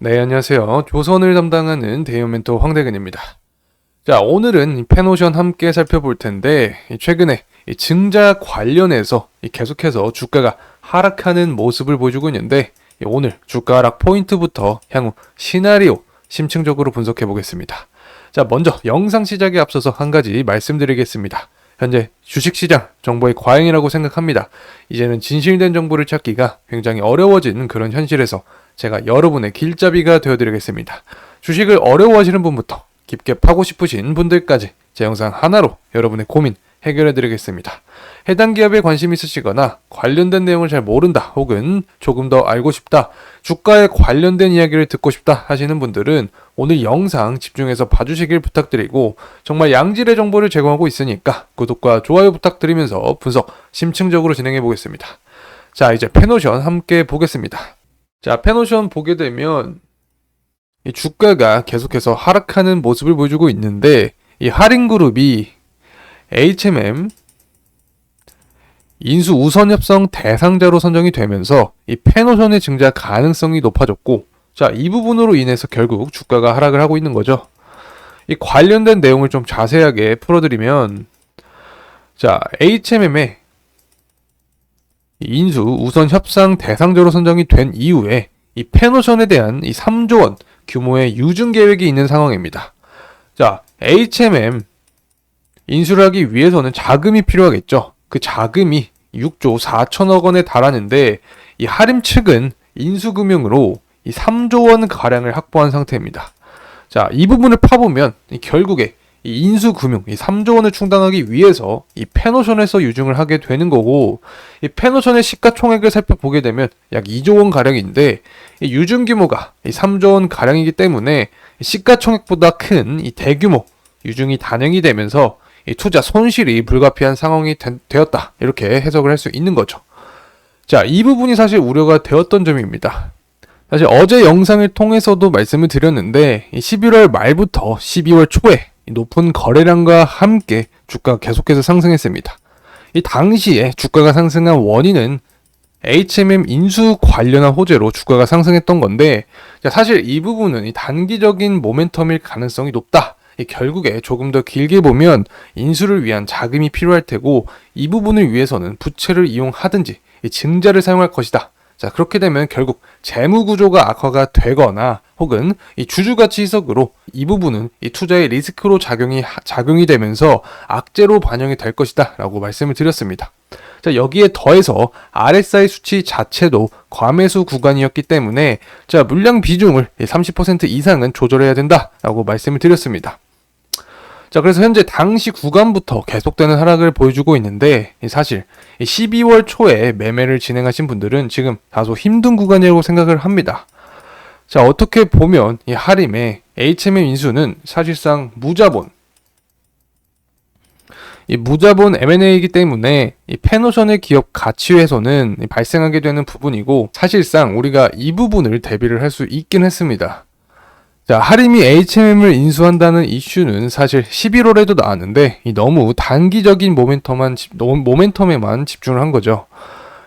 네, 안녕하세요. 조선을 담당하는 대형멘토 황대근입니다. 자, 오늘은 이 펜오션 함께 살펴볼 텐데, 최근에 이 증자 관련해서 계속해서 주가가 하락하는 모습을 보여주고 있는데, 오늘 주가 하락 포인트부터 향후 시나리오 심층적으로 분석해 보겠습니다. 자, 먼저 영상 시작에 앞서서 한 가지 말씀드리겠습니다. 현재 주식시장 정보의 과잉이라고 생각합니다. 이제는 진실된 정보를 찾기가 굉장히 어려워진 그런 현실에서 제가 여러분의 길잡이가 되어드리겠습니다. 주식을 어려워하시는 분부터 깊게 파고 싶으신 분들까지 제 영상 하나로 여러분의 고민 해결해드리겠습니다. 해당 기업에 관심 있으시거나 관련된 내용을 잘 모른다 혹은 조금 더 알고 싶다, 주가에 관련된 이야기를 듣고 싶다 하시는 분들은 오늘 영상 집중해서 봐주시길 부탁드리고, 정말 양질의 정보를 제공하고 있으니까 구독과 좋아요 부탁드리면서 분석 심층적으로 진행해 보겠습니다. 자, 이제 펜오션 함께 보겠습니다. 자, 펜오션 보게 되면 이 주가가 계속해서 하락하는 모습을 보여주고 있는데, 이 할인그룹이 HMM 인수 우선 협상 대상자로 선정이 되면서 이 펜오션의 증자 가능성이 높아졌고, 자, 이 부분으로 인해서 결국 주가가 하락을 하고 있는 거죠. 이 관련된 내용을 좀 자세하게 풀어드리면, 자, HMM의 인수 우선 협상 대상자로 선정이 된 이후에 이 펜오션에 대한 이 3조 원 규모의 유증 계획이 있는 상황입니다. 자, HMM 인수를 하기 위해서는 자금이 필요하겠죠. 그 자금이 6조 4천억 원에 달하는데, 이 하림 측은 인수금융으로 이 3조 원 가량을 확보한 상태입니다. 자, 이 부분을 파보면 결국에 이 인수금융, 이 3조 원을 충당하기 위해서 이 펜오션에서 유증을 하게 되는 거고, 이 펜오션의 시가총액을 살펴보게 되면 약 2조 원 가량인데, 이 유증 규모가 이 3조 원 가량이기 때문에 시가총액보다 큰 이 대규모 유증이 단행이 되면서 이 투자 손실이 불가피한 상황이 되었다, 이렇게 해석을 할 수 있는 거죠. 자, 이 부분이 사실 우려가 되었던 점입니다. 사실 어제 영상을 통해서도 말씀을 드렸는데, 11월 말부터 12월 초에 높은 거래량과 함께 주가가 계속해서 상승했습니다. 이 당시에 주가가 상승한 원인은 HMM 인수 관련한 호재로 주가가 상승했던 건데, 사실 이 부분은 이 단기적인 모멘텀일 가능성이 높다. 결국에 조금 더 길게 보면 인수를 위한 자금이 필요할 테고, 이 부분을 위해서는 부채를 이용하든지 증자를 사용할 것이다. 자, 그렇게 되면 결국 재무 구조가 악화가 되거나 혹은 이 주주가치 희석으로 이 부분은 이 투자의 리스크로 작용이 되면서 악재로 반영이 될 것이다 라고 말씀을 드렸습니다. 자, 여기에 더해서 RSI 수치 자체도 과매수 구간이었기 때문에, 자, 물량 비중을 30% 이상은 조절해야 된다라고 말씀을 드렸습니다. 자, 그래서 현재 당시 구간부터 계속되는 하락을 보여주고 있는데, 사실 12월 초에 매매를 진행하신 분들은 지금 다소 힘든 구간이라고 생각을 합니다. 자, 어떻게 보면 이 하림의 HMM 인수는 사실상 무자본 M&A이기 때문에 이 펜오션의 기업 가치 훼손은 발생하게 되는 부분이고, 사실상 우리가 이 부분을 대비를 할 수 있긴 했습니다. 자, 하림이 HMM을 인수한다는 이슈는 사실 11월에도 나왔는데 너무 단기적인 모멘텀에만 집중을 한 거죠.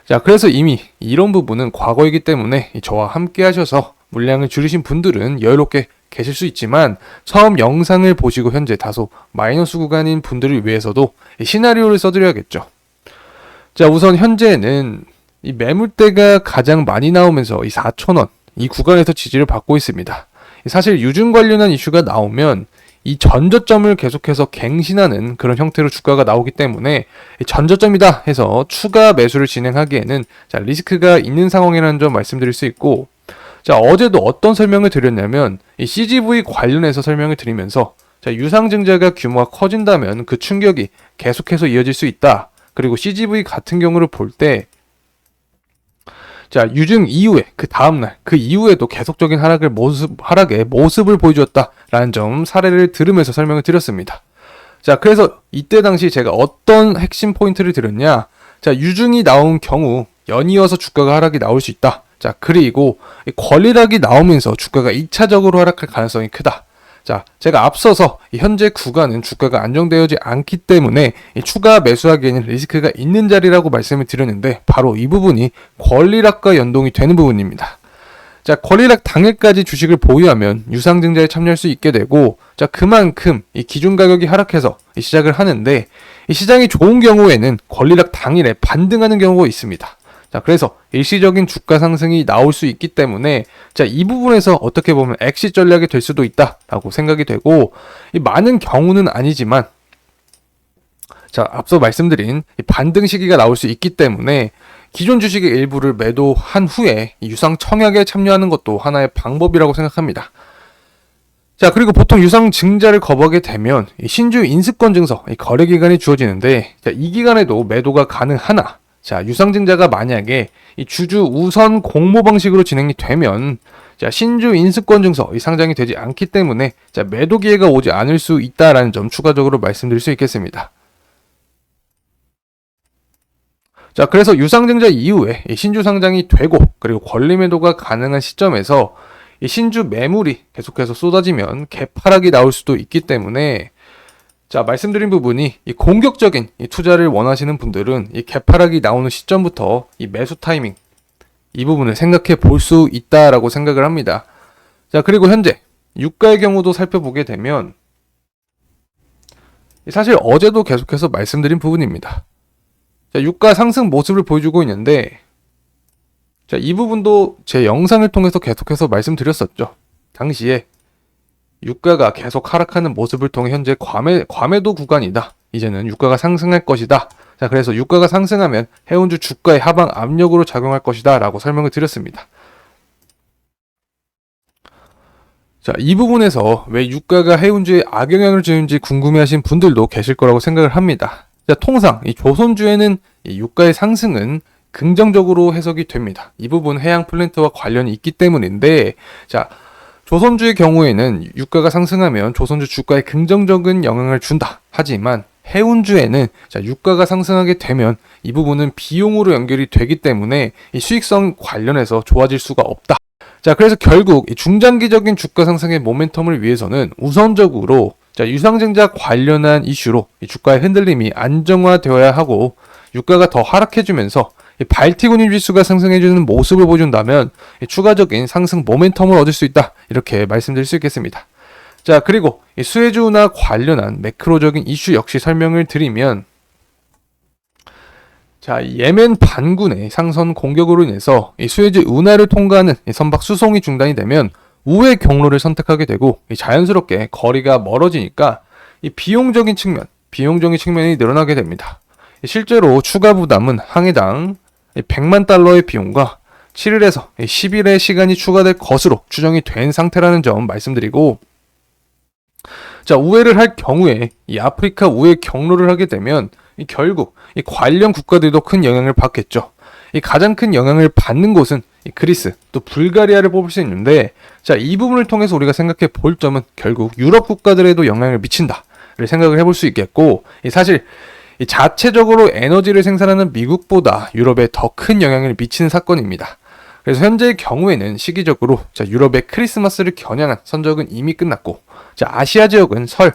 자, 그래서 이미 이런 부분은 과거이기 때문에 저와 함께 하셔서 물량을 줄이신 분들은 여유롭게 계실 수 있지만, 처음 영상을 보시고 현재 다소 마이너스 구간인 분들을 위해서도 시나리오를 써드려야겠죠. 자, 우선 현재는 이 매물대가 가장 많이 나오면서 이 4,000원 이 구간에서 지지를 받고 있습니다. 사실 유증 관련한 이슈가 나오면 이 전저점을 계속해서 갱신하는 그런 형태로 주가가 나오기 때문에 전저점이다 해서 추가 매수를 진행하기에는 자, 리스크가 있는 상황이라는 점 말씀드릴 수 있고, 자, 어제도 어떤 설명을 드렸냐면 이 CGV 관련해서 설명을 드리면서, 자, 유상증자가 규모가 커진다면 그 충격이 계속해서 이어질 수 있다. 그리고 CGV 같은 경우를 볼 때, 자, 유증 이후에 그 다음날 그 이후에도 계속적인 하락의 모습을 보여주었다라는 점 사례를 들으면서 설명을 드렸습니다. 자, 그래서 이때 당시 제가 어떤 핵심 포인트를 드렸냐, 자, 유증이 나온 경우 연이어서 주가가 하락이 나올 수 있다. 자, 그리고 권리락이 나오면서 주가가 2차적으로 하락할 가능성이 크다. 자, 제가 앞서서 현재 구간은 주가가 안정되어지 않기 때문에 추가 매수하기에는 리스크가 있는 자리라고 말씀을 드렸는데, 바로 이 부분이 권리락과 연동이 되는 부분입니다. 자, 권리락 당일까지 주식을 보유하면 유상증자에 참여할 수 있게 되고, 자, 그만큼 이 기준 가격이 하락해서 시작을 하는데, 이 시장이 좋은 경우에는 권리락 당일에 반등하는 경우가 있습니다. 자, 그래서 일시적인 주가 상승이 나올 수 있기 때문에, 자, 이 부분에서 어떻게 보면 엑시 전략이 될 수도 있다라고 생각이 되고, 이 많은 경우는 아니지만, 자, 앞서 말씀드린 이 반등 시기가 나올 수 있기 때문에 기존 주식의 일부를 매도한 후에 유상 청약에 참여하는 것도 하나의 방법이라고 생각합니다. 자, 그리고 보통 유상 증자를 거부하게 되면 신주 인수권 증서 거래 기간이 주어지는데, 자, 이 기간에도 매도가 가능하나, 자, 유상 증자가 만약에 이 주주 우선 공모 방식으로 진행이 되면, 자, 신주 인수권 증서 상장이 되지 않기 때문에, 자, 매도 기회가 오지 않을 수 있다라는 점 추가적으로 말씀드릴 수 있겠습니다. 자, 그래서 유상증자 이후에 신주 상장이 되고, 그리고 권리 매도가 가능한 시점에서 이 신주 매물이 계속해서 쏟아지면 개파락이 나올 수도 있기 때문에, 자, 말씀드린 부분이 이 공격적인 이 투자를 원하시는 분들은 이 개파락이 나오는 시점부터 이 매수 타이밍, 이 부분을 생각해 볼 수 있다라고 생각을 합니다. 자, 그리고 현재 유가의 경우도 살펴보게 되면, 사실 어제도 계속해서 말씀드린 부분입니다. 자, 유가 상승 모습을 보여주고 있는데, 자, 이 부분도 제 영상을 통해서 계속해서 말씀드렸었죠. 당시에 유가가 계속 하락하는 모습을 통해 현재 과매도 구간이다. 이제는 유가가 상승할 것이다. 자, 그래서 유가가 상승하면 해운주 주가의 하방 압력으로 작용할 것이다 라고 설명을 드렸습니다. 자, 이 부분에서 왜 유가가 해운주에 악영향을 주는지 궁금해하신 분들도 계실 거라고 생각을 합니다. 자, 통상 이 조선주에는 이 유가의 상승은 긍정적으로 해석이 됩니다. 이 부분 해양 플랜트와 관련이 있기 때문인데, 자, 조선주의 경우에는 유가가 상승하면 조선주 주가에 긍정적인 영향을 준다. 하지만 해운주에는, 자, 유가가 상승하게 되면 이 부분은 비용으로 연결이 되기 때문에 이 수익성 관련해서 좋아질 수가 없다. 자, 그래서 결국 이 중장기적인 주가 상승의 모멘텀을 위해서는 우선적으로, 자, 유상증자 관련한 이슈로 이 주가의 흔들림이 안정화되어야 하고, 유가가 더 하락해주면서 이 발티군임 지수가 상승해주는 모습을 보여준다면 추가적인 상승 모멘텀을 얻을 수 있다. 이렇게 말씀드릴 수 있겠습니다. 자, 그리고 이 수혜주나 관련한 매크로적인 이슈 역시 설명을 드리면, 자, 예멘 반군의 상선 공격으로 인해서 이 수혜주 운하를 통과하는 이 선박 수송이 중단이 되면 우회 경로를 선택하게 되고, 자연스럽게 거리가 멀어지니까 이 비용적인 측면이 늘어나게 됩니다. 실제로 추가 부담은 항해당 100만 달러의 비용과 7일에서 10일의 시간이 추가될 것으로 추정이 된 상태라는 점 말씀드리고, 자, 우회를 할 경우에 이 아프리카 우회 경로를 하게 되면 결국 이 관련 국가들도 큰 영향을 받겠죠. 이 가장 큰 영향을 받는 곳은 그리스, 또 불가리아를 뽑을 수 있는데, 자, 이 부분을 통해서 우리가 생각해 볼 점은 결국 유럽 국가들에도 영향을 미친다를 생각을 해볼 수 있겠고, 사실 이 자체적으로 에너지를 생산하는 미국보다 유럽에 더 큰 영향을 미치는 사건입니다. 그래서 현재의 경우에는 시기적으로, 자, 유럽의 크리스마스를 겨냥한 선적은 이미 끝났고, 자, 아시아 지역은 설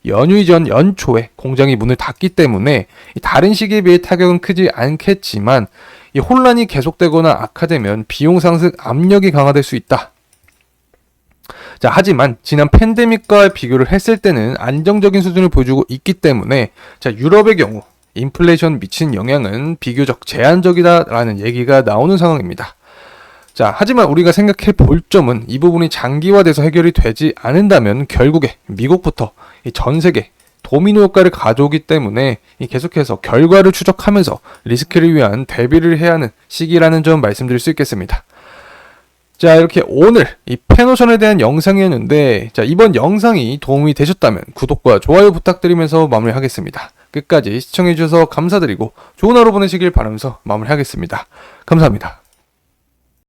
연휴 이전 연초에 공장이 문을 닫기 때문에 다른 시기에 비해 타격은 크지 않겠지만, 이 혼란이 계속되거나 악화되면 비용 상승 압력이 강화될 수 있다. 자, 하지만 지난 팬데믹과 비교를 했을 때는 안정적인 수준을 보여주고 있기 때문에, 자, 유럽의 경우 인플레이션 미친 영향은 비교적 제한적이다라는 얘기가 나오는 상황입니다. 자, 하지만 우리가 생각해 볼 점은 이 부분이 장기화돼서 해결이 되지 않는다면 결국에 미국부터 전 세계 도미노 효과를 가져오기 때문에 계속해서 결과를 추적하면서 리스크를 위한 대비를 해야 하는 시기라는 점 말씀드릴 수 있겠습니다. 자, 이렇게 오늘 이 펜오션에 대한 영상이었는데, 자, 이번 영상이 도움이 되셨다면 구독과 좋아요 부탁드리면서 마무리하겠습니다. 끝까지 시청해주셔서 감사드리고 좋은 하루 보내시길 바라면서 마무리하겠습니다. 감사합니다.